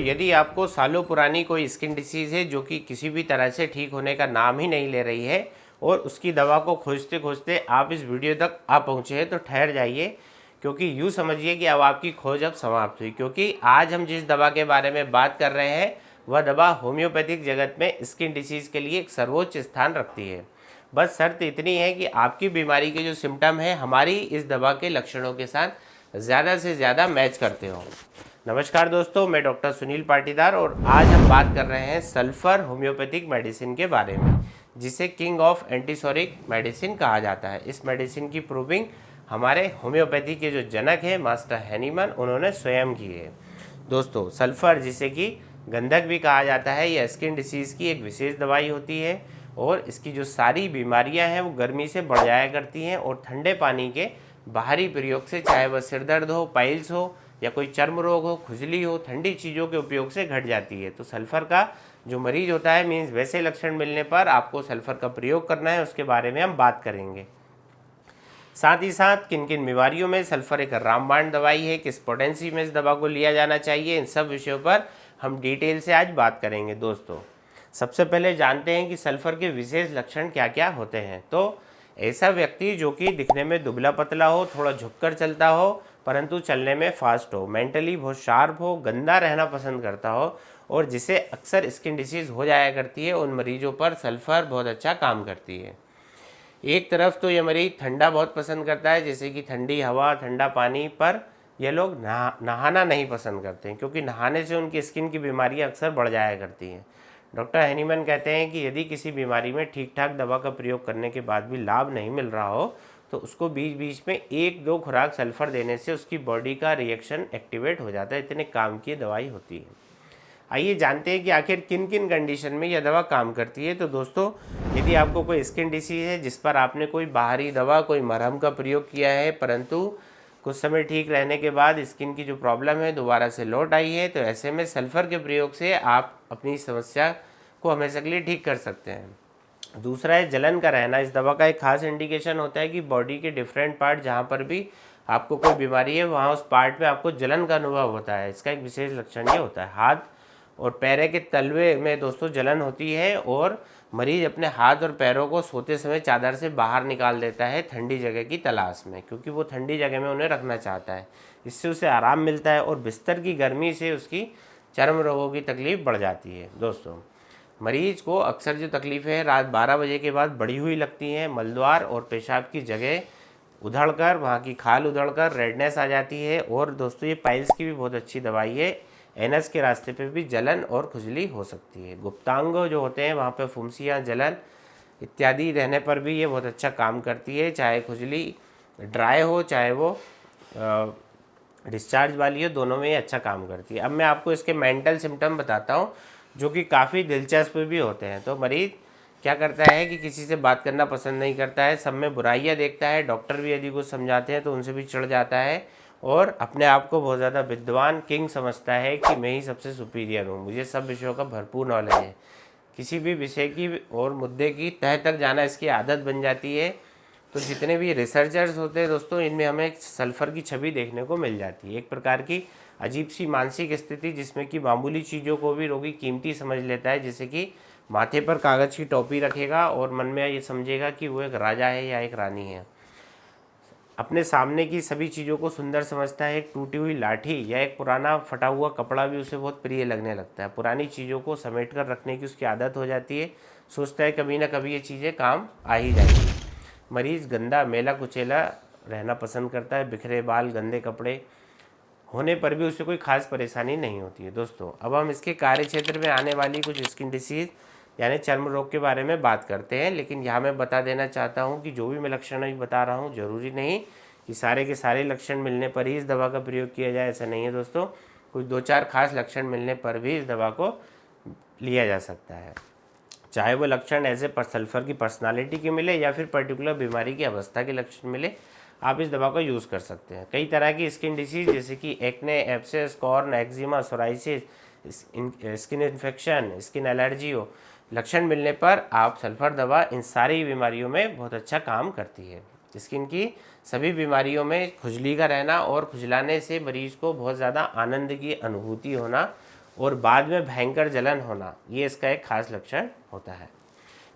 यदि आपको सालों पुरानी कोई स्किन डिसीज़ है जो कि किसी भी तरह से ठीक होने का नाम ही नहीं ले रही है और उसकी दवा को खोजते खोजते आप इस वीडियो तक आ पहुँचे हैं, तो ठहर जाइए, क्योंकि यूँ समझिए कि अब आपकी खोज अब समाप्त हुई। क्योंकि आज हम जिस दवा के बारे में बात कर रहे हैं वह दवा होम्योपैथिक जगत में स्किन डिसीज़ के लिए एक सर्वोच्च स्थान रखती है। बस शर्त इतनी है कि आपकी बीमारी के जो सिम्टम है हमारी इस दवा के लक्षणों के साथ ज़्यादा से ज़्यादा मैच करते हो। नमस्कार दोस्तों, मैं डॉक्टर सुनील पाटीदार और आज हम बात कर रहे हैं सल्फर होम्योपैथिक मेडिसिन के बारे में, जिसे किंग ऑफ एंटीसोरिक मेडिसिन कहा जाता है। इस मेडिसिन की प्रूविंग हमारे होम्योपैथी के जो जनक हैं मास्टर हैनीमन, उन्होंने स्वयं की है। दोस्तों, सल्फर जिसे कि गंधक भी कहा जाता है, यह स्किन डिसीज़ की एक विशेष दवाई होती है और इसकी जो सारी बीमारियां हैं वो गर्मी से बढ़ जाया करती हैं और ठंडे पानी के बाहरी प्रयोग से, चाहे वह सिर दर्द हो, पाइल्स हो या कोई चर्म रोग हो, खुजली हो, ठंडी चीज़ों के उपयोग से घट जाती है। तो सल्फ़र का जो मरीज होता है, मीन्स वैसे लक्षण मिलने पर आपको सल्फ़र का प्रयोग करना है, उसके बारे में हम बात करेंगे। साथ ही साथ किन किन बीमारियों में सल्फ़र एक रामबाण दवाई है, किस पोटेंसी में इस दवा को लिया जाना चाहिए, इन सब विषयों पर हम डिटेल से आज बात करेंगे। दोस्तों, सबसे पहले जानते हैं कि सल्फ़र के विशेष लक्षण क्या क्या होते हैं। तो ऐसा व्यक्ति जो कि दिखने में दुबला पतला हो, थोड़ा झुककर चलता हो परंतु चलने में फास्ट हो, मेंटली बहुत शार्प हो, गंदा रहना पसंद करता हो और जिसे अक्सर स्किन डिसीज़ हो जाया करती है, उन मरीजों पर सल्फ़र बहुत अच्छा काम करती है। एक तरफ तो ये मरीज़ ठंडा बहुत पसंद करता है, जैसे कि ठंडी हवा, ठंडा पानी, पर ये लोग नहाना नहीं पसंद करते हैं, क्योंकि नहाने से उनकी स्किन की बीमारियां अक्सर बढ़ जाया करती हैं। डॉक्टर हैनीमन कहते हैं कि यदि किसी बीमारी में ठीक ठाक दवा का प्रयोग करने के बाद भी लाभ नहीं मिल रहा हो तो उसको बीच बीच में 1-2 खुराक सल्फ़र देने से उसकी बॉडी का रिएक्शन एक्टिवेट हो जाता है। इतने काम की दवाई होती है। आइए जानते हैं कि आखिर किन किन कंडीशन में यह दवा काम करती है। तो दोस्तों, यदि आपको कोई स्किन डिसीज़ है जिस पर आपने कोई बाहरी दवा, कोई मरहम का प्रयोग किया है परंतु कुछ समय ठीक रहने के बाद स्किन की जो प्रॉब्लम है दोबारा से लौट आई है, तो ऐसे में सल्फ़र के प्रयोग से आप अपनी समस्या को हमेशा के लिए ठीक कर सकते हैं। दूसरा है जलन का रहना। इस दवा का एक खास इंडिकेशन होता है कि बॉडी के डिफरेंट पार्ट जहाँ पर भी आपको कोई बीमारी है वहाँ उस पार्ट में आपको जलन का अनुभव होता है। इसका एक विशेष लक्षण ये होता है। हाथ और पैर के तलवे में दोस्तों जलन होती है और मरीज अपने हाथ और पैरों को सोते समय चादर से बाहर निकाल देता है ठंडी जगह की तलाश में, क्योंकि वो ठंडी जगह में उन्हें रखना चाहता है। इससे उसे आराम मिलता है और बिस्तर की गर्मी से उसकी चर्म रोगों की तकलीफ बढ़ जाती है। दोस्तों, मरीज को अक्सर जो तकलीफ़ें हैं रात 12 बजे के बाद बढ़ी हुई लगती हैं। मलद्वार और पेशाब की जगह उधड़कर, वहाँ की खाल उधड़कर रेडनेस आ जाती है। और दोस्तों, ये पाइल्स की भी बहुत अच्छी दवाई है। एनस के रास्ते पे भी जलन और खुजली हो सकती है। गुप्तांग जो होते हैं वहाँ पे फुंसियाँ, जलन इत्यादि रहने पर भी ये बहुत अच्छा काम करती है, चाहे खुजली ड्राई हो चाहे वो डिस्चार्ज वाली हो, दोनों में ये अच्छा काम करती है। अब मैं आपको इसके मेंटल सिम्टम बताता हूँ जो कि काफ़ी दिलचस्प भी होते हैं। तो मरीज़ क्या करता है कि किसी से बात करना पसंद नहीं करता है, सब में बुराइयाँ देखता है, डॉक्टर भी यदि कुछ समझाते हैं तो उनसे भी चिढ़ जाता है और अपने आप को बहुत ज़्यादा विद्वान, किंग समझता है कि मैं ही सबसे सुपीरियर हूँ, मुझे सब विषयों का भरपूर नॉलेज है। किसी भी विषय की और मुद्दे की तह तक जाना इसकी आदत बन जाती है। तो जितने भी रिसर्चर्स होते हैं दोस्तों, इनमें हमें सल्फ़र की छवि देखने को मिल जाती है। एक प्रकार की अजीब सी मानसिक स्थिति जिसमें कि मामूली चीज़ों को भी रोगी कीमती समझ लेता है, जैसे कि माथे पर कागज़ की टोपी रखेगा और मन में ये समझेगा कि वो एक राजा है या एक रानी है। अपने सामने की सभी चीज़ों को सुंदर समझता है। एक टूटी हुई लाठी या एक पुराना फटा हुआ कपड़ा भी उसे बहुत प्रिय लगने लगता है। पुरानी चीज़ों को समेट कर रखने की उसकी आदत हो जाती है। सोचता है कभी ना कभी ये चीज़ें काम आ ही जाएंगी। मरीज़ गंदा, मेला कुचेला रहना पसंद करता है। बिखरे बाल, गंदे कपड़े होने पर भी उसे कोई खास परेशानी नहीं होती है। दोस्तों, अब हम इसके कार्य क्षेत्र में आने वाली कुछ स्किन डिसीज़ यानी चर्म रोग के बारे में बात करते हैं। लेकिन यहाँ मैं बता देना चाहता हूँ कि जो भी मैं लक्षण अभी बता रहा हूँ, ज़रूरी नहीं कि सारे के सारे लक्षण मिलने पर ही इस दवा का प्रयोग किया जाए, ऐसा नहीं है दोस्तों। कुछ 2-4 खास लक्षण मिलने पर भी इस दवा को लिया जा सकता है, चाहे वो लक्षण ऐसे सल्फ़र की पर्सनालिटी के मिले या फिर पर्टिकुलर बीमारी की अवस्था के लक्षण मिले, आप इस दवा का यूज़ कर सकते हैं। कई तरह की स्किन डिसीज़ जैसे कि acne, abscess, corn, eczema, psoriasis, skin infection, skin allergy हो, लक्षण मिलने पर आप सल्फ़र दवा इन सारी बीमारियों में बहुत अच्छा काम करती है। स्किन की सभी बीमारियों में खुजली का रहना और खुजलाने से मरीज़ को बहुत ज़्यादा आनंद की अनुभूति होना और बाद में भयंकर जलन होना, ये इसका एक खास लक्षण होता है।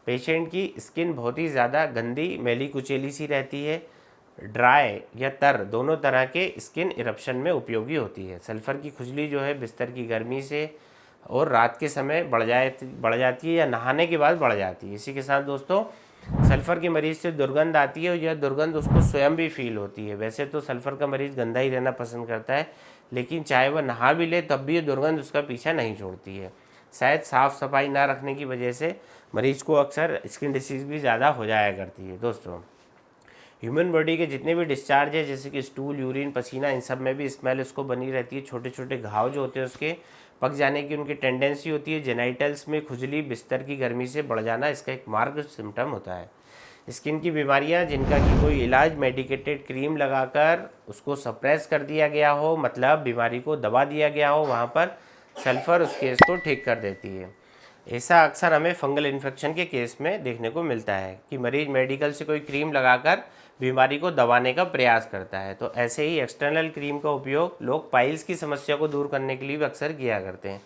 पेशेंट की स्किन बहुत ही ज़्यादा गंदी, मैली कुचेली सी रहती है। ड्राई या तर दोनों तरह के स्किन इरप्शन में उपयोगी होती है। सल्फ़र की खुजली जो है बिस्तर की गर्मी से और रात के समय बढ़ जाती है या नहाने के बाद बढ़ जाती है। इसी के साथ दोस्तों सल्फ़र के मरीज़ से दुर्गंध आती है और यह दुर्गंध उसको स्वयं भी फील होती है। वैसे तो सल्फ़र का मरीज़ गंदा ही रहना पसंद करता है, लेकिन चाहे वह नहा भी ले तब भी ये दुर्गंध उसका पीछा नहीं छोड़ती है। शायद साफ़ सफाई ना रखने की वजह से मरीज़ को अक्सर स्किन डिसीज़ भी ज़्यादा हो जाया करती है। दोस्तों ह्यूमन बॉडी के जितने भी डिस्चार्ज है, जैसे कि स्टूल, यूरिन, पसीना, इन सब में भी स्मेल उसको बनी रहती है। छोटे छोटे घाव जो होते हैं उसके पक जाने की उनकी टेंडेंसी होती है। जेनाइटल्स में खुजली, बिस्तर की गर्मी से बढ़ जाना इसका एक मार्ग सिम्टम होता है। स्किन की बीमारियां जिनका कि कोई इलाज मेडिकेटेड क्रीम लगाकर उसको सप्रेस कर दिया गया हो, मतलब बीमारी को दबा दिया गया हो, वहाँ पर सल्फ़र उस केस को ठीक कर देती है। ऐसा अक्सर हमें फंगल इन्फेक्शन के केस में देखने को मिलता है कि मरीज़ मेडिकल से कोई क्रीम लगाकर बीमारी को दबाने का प्रयास करता है। तो ऐसे ही एक्सटर्नल क्रीम का उपयोग लोग पाइल्स की समस्या को दूर करने के लिए भी अक्सर किया करते हैं,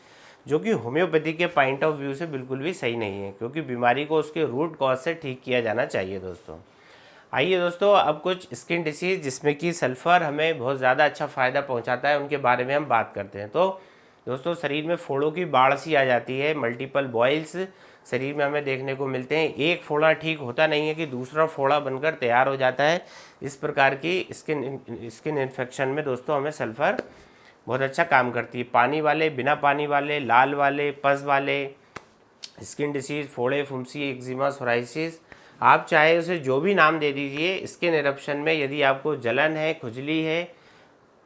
जो कि होम्योपैथी के पॉइंट ऑफ व्यू से बिल्कुल भी सही नहीं है, क्योंकि बीमारी को उसके रूट कॉज से ठीक किया जाना चाहिए। दोस्तों आइए दोस्तों अब कुछ स्किन डिसीज़ जिसमें कि सल्फ़र हमें बहुत ज़्यादा अच्छा फ़ायदा पहुंचाता है उनके बारे में हम बात करते हैं। तो दोस्तों शरीर में फोड़ों की बाढ़ सी आ जाती है। मल्टीपल बॉइल्स शरीर में हमें देखने को मिलते हैं। एक फोड़ा ठीक होता नहीं है कि दूसरा फोड़ा बनकर तैयार हो जाता है। इस प्रकार की स्किन इन्फेक्शन में दोस्तों हमें सल्फ़र बहुत अच्छा काम करती है। पानी वाले, बिना पानी वाले, लाल वाले, पस वाले स्किन डिसीज़, फोड़े, फुंसी, एक्जिमा, सोराइसिस, आप चाहे उसे जो भी नाम दे दीजिए, स्किन इरप्शन में यदि आपको जलन है, खुजली है,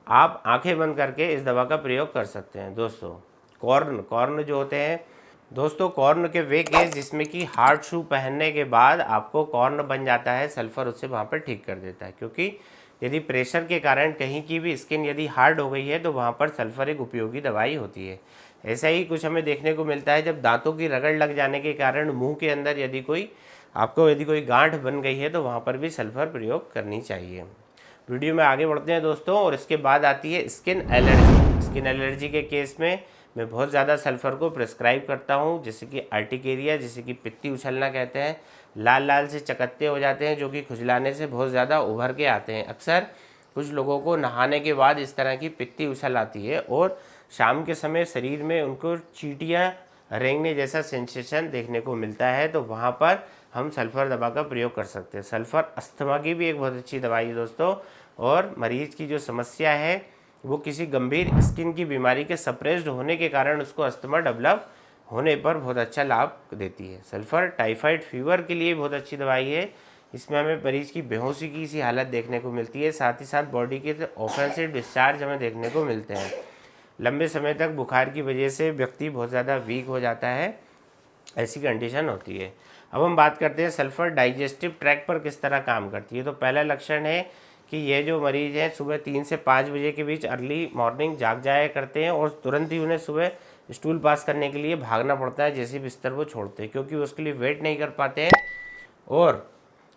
आप आंखें बंद करके इस दवा का प्रयोग कर सकते हैं। दोस्तों कॉर्न जो होते हैं दोस्तों, कॉर्न के वे केस जिसमें कि हार्ड शू पहनने के बाद आपको कॉर्न बन जाता है, सल्फ़र उससे वहाँ पर ठीक कर देता है। क्योंकि यदि प्रेशर के कारण कहीं की भी स्किन यदि हार्ड हो गई है तो वहाँ पर सल्फ़र एक उपयोगी दवाई होती है। ऐसा ही कुछ हमें देखने को मिलता है जब दांतों की रगड़ लग जाने के कारण मुंह के अंदर यदि कोई गांठ बन गई है तो वहाँ पर भी सल्फ़र प्रयोग करनी चाहिए। वीडियो में आगे बढ़ते हैं दोस्तों, और इसके बाद आती है स्किन एलर्जी। स्किन एलर्जी के केस में मैं बहुत ज़्यादा सल्फ़र को प्रिस्क्राइब करता हूँ, जैसे कि अर्टिकेरिया, जिसे कि पित्ती उछलना कहते हैं। लाल लाल से चकत्ते हो जाते हैं जो कि खुजलाने से बहुत ज़्यादा उभर के आते हैं। अक्सर कुछ लोगों को नहाने के बाद इस तरह की पित्ती उछल आती है और शाम के समय शरीर में उनको चींटियाँ रेंगने जैसा सेंसेशन देखने को मिलता है। तो वहाँ पर हम सल्फ़र दवा का प्रयोग कर सकते हैं। सल्फ़र अस्थमा की भी एक बहुत अच्छी दवाई है दोस्तों, और मरीज़ की जो समस्या है वो किसी गंभीर स्किन की बीमारी के सप्रेस्ड होने के कारण उसको अस्थमा डेवलप होने पर बहुत अच्छा लाभ देती है। सल्फ़र टाइफाइड फीवर के लिए बहुत अच्छी दवाई है। इसमें हमें मरीज़ की बेहोशी की सी हालत देखने को मिलती है, साथ ही साथ बॉडी के ऑफेंसिव डिस्चार्ज हमें देखने को मिलते हैं। लंबे समय तक बुखार की वजह से व्यक्ति बहुत ज़्यादा वीक हो जाता है, ऐसी कंडीशन होती है। अब हम बात करते हैं सल्फ़र डाइजेस्टिव ट्रैक्ट पर किस तरह काम करती है। तो पहला लक्षण है कि ये जो मरीज़ हैं सुबह 3 से 5 बजे के बीच अर्ली मॉर्निंग जाग जाया करते हैं और तुरंत ही उन्हें सुबह स्टूल पास करने के लिए भागना पड़ता है जैसे बिस्तर वो छोड़ते हैं, क्योंकि उसके लिए वेट नहीं कर पाते हैं। और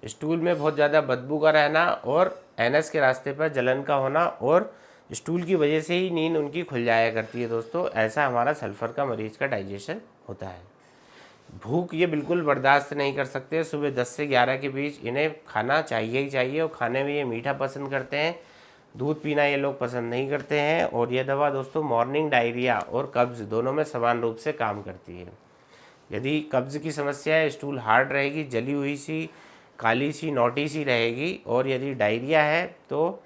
स्टूल में बहुत ज़्यादा बदबू का रहना और एनएस के रास्ते पर जलन का होना और स्टूल की वजह से ही नींद उनकी खुल जाया करती है। दोस्तों ऐसा हमारा सल्फ़र का मरीज़ का डाइजेशन होता है। भूख ये बिल्कुल बर्दाश्त नहीं कर सकते। सुबह 10 से 11 के बीच इन्हें खाना चाहिए ही चाहिए, और खाने में ये मीठा पसंद करते हैं। दूध पीना ये लोग पसंद नहीं करते हैं। और यह दवा दोस्तों मॉर्निंग डायरिया और कब्ज़ दोनों में समान रूप से काम करती है। यदि कब्ज़ की समस्या है, स्टूल हार्ड रहेगी, जली हुई सी, काली सी, नोटी सी रहेगी। और यदि डायरिया है तो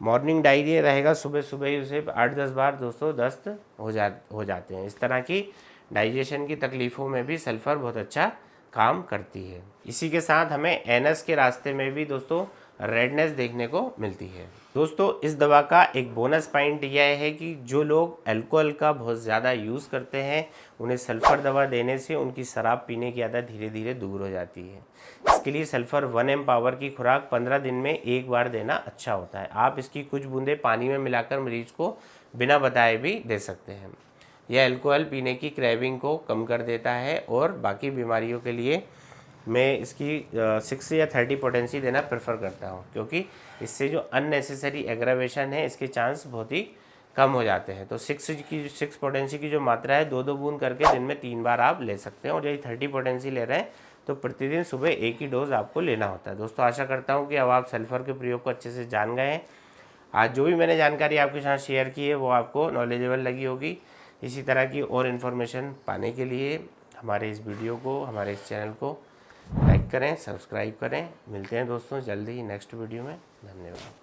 मॉर्निंग डायरिया रहेगा, सुबह सुबह ही उसे 8-10 बार दोस्तों दस्त हो जाते हैं। इस तरह की डाइजेशन की तकलीफ़ों में भी सल्फ़र बहुत अच्छा काम करती है। इसी के साथ हमें एनस के रास्ते में भी दोस्तों रेडनेस देखने को मिलती है। दोस्तों इस दवा का एक बोनस पॉइंट यह है कि जो लोग अल्कोहल का बहुत ज़्यादा यूज़ करते हैं उन्हें सल्फ़र दवा देने से उनकी शराब पीने की आदत धीरे धीरे दूर हो जाती है। इसके लिए सल्फ़र 1 पावर की खुराक 15 दिन में एक बार देना अच्छा होता है। आप इसकी कुछ बूंदें पानी में मिलाकर मरीज को बिना बताए भी दे सकते हैं। यह अल्कोहल पीने की क्रेविंग को कम कर देता है, और बाकी बीमारियों के लिए मैं इसकी 6 या 30 पोटेंसी देना प्रेफर करता हूँ, क्योंकि इससे जो अननेसेसरी एग्रावेशन है इसके चांस बहुत ही कम हो जाते हैं। तो 6 पोटेंसी की जो मात्रा है 2-2 बूंद करके दिन में 3 बार आप ले सकते हैं। और यदि 30 पोटेंसी ले रहे हैं तो प्रतिदिन सुबह एक ही डोज आपको लेना होता है। दोस्तों आशा करता हूँ कि अब आप सल्फर के प्रयोग को अच्छे से जान गए हैं। आज जो भी मैंने जानकारी आपके साथ शेयर की है वो आपको नॉलेजेबल लगी होगी। इसी तरह की और इन्फॉर्मेशन पाने के लिए हमारे इस वीडियो को, हमारे इस चैनल को लाइक करें, सब्सक्राइब करें। मिलते हैं दोस्तों जल्दी ही नेक्स्ट वीडियो में। धन्यवाद।